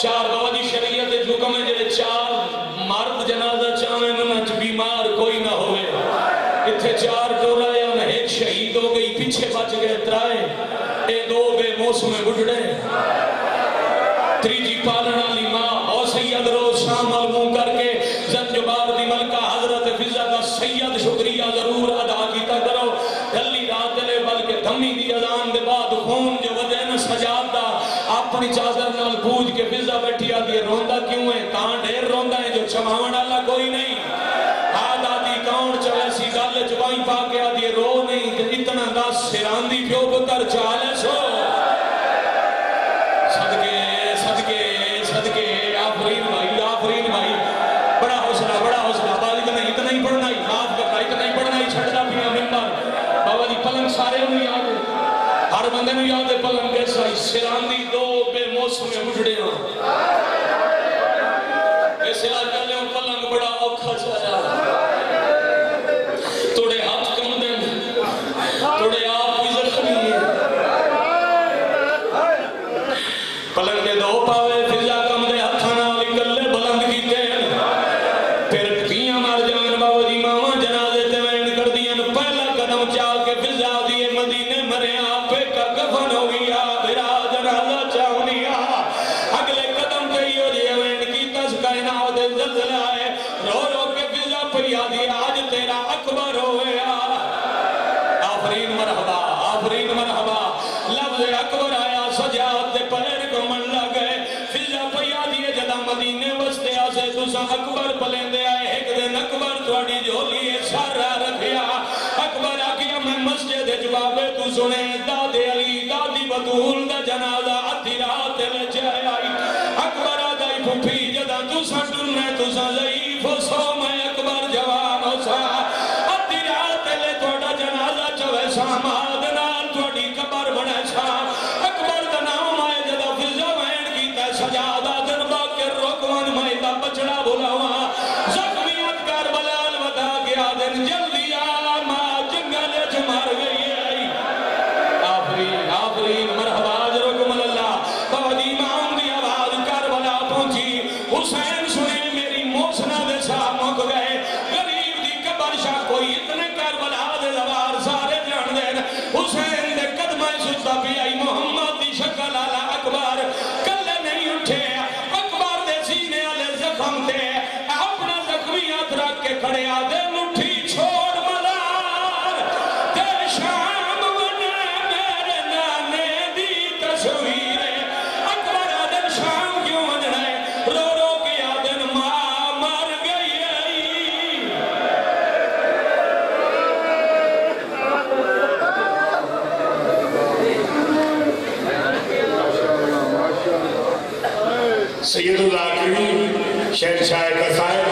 چار بابا دی شریعت حکم ہے جڑے چار مرد جنازہ چاہے انہاں وچ بیمار کوئی نہ ہوئے اتھے چار ٹورا یا ایک شہید ہو گئی پیچھے بچ گئے ترائے اے دو بے موسم بڑھڑے تریجی پالنا لی ماں اور سید روز شام معلوم کر کے زنجبار دی ملکہ حضرت فضا کا سید شکریہ ضرور ادا کیتا کرو گلی رات لے بلکہ دھمی دی اذان دے بعد خون جو وجہ نہ سجاد دا اپنی چادر نال پوج کے فضا بیٹھی آدھی روندہ کیوں ہے کہاں ڈھیر روندہ ہے جو چھماون والا کوئی نہیں آدھی کون چوے سی گل چبائی پا کے آدھی رو نہیں کہ اتنا دا سراندی پیو بکر چالے سو صدقے آفرین بھائی بڑا حوصلہ بابا جی نے اتنا ہی پڑھنا ہی معاف کرنا اتنا ہی پڑھنا ہی چھڑنا پیا ممبر بابا جی پلنگ سارے انہوں یاد ہے ہر بندے نو یاد ہے پلنگ کیسا ہی سراندی دو بے موسم میں اجڑے ہاں ایسے آج کلے ہوں پلنگ بڑا اوکھا چایا توڑے ہاتھ کم دیں توڑے آپ بھی زخمی ہیں پلنگ دے دو پاوے فضا کم دے ہتھانا لکلے بلند کی تین پھر پیاں مار جان بابا جی ماما جنازے تیوین کر دیا پہلا قدم چاہ کے فضا دیے مدینے مرے آپے کا کفن ہو گیا میرا جنازہ چاہنیا اگلے قدم تے ہی ہو جیوین کی تس کائنات زلزلہ ہے رو رو کے فضا پڑیا دی آج تیرا اکبر ہویا آفرین مرحبا لفظ اکبر آیا سجاد دے پیر کو من لگے فضا پیا دیے جدا مدینے وستے آسے تسا اکبر پلیں دے آئے ایک دن اکبر تھوڑی جھولی سارا رکھیا اکبر آکیا میں مسجد جوابے تو سنے دادے علی دادی بطول دا جنازہ ادھی رات لے جائے آئی اکبر آدائی پھوپھی جدا تسا ڈرنے تسا ضعیف ہو سو میں اکبر جوان ہو سا ادھی رات لے توڑا جنازہ چوے ساماد نال توڑی کبر بڑے سا اکبر دا نام آئے جدا فضا وین کی تے سجادہ دن باکر روکوان مائی دا بچڑا بھولاوان زخمیت کر بلال ودا گیا دن جلدی آما جنگل جمار گئی آفرین مرحبا رکم اللہ بابا امام دی آواز کربلا پہنچی حسین سنے میری موسنا دے ساتھ مک گئے غریب دی قبر شاہ کوئی اتنے کربلا دے زوار سارے جان دین حسین دے قدمہ سجدہ پی آئی محمد دی شکل آلہ اکبر کلے نہیں اٹھے اکبر دے سینے آلے زخم دے اپنا زخمیات رکھ کے کھڑے آدھے مٹھی چھوڑ ملار تے شام بنے میرے نانے دی تصویریں اکبر آدھن شام کیوں بننے رو رو کے آدھن ماں مر گئی سید العاقبین شہنشاہ قصائد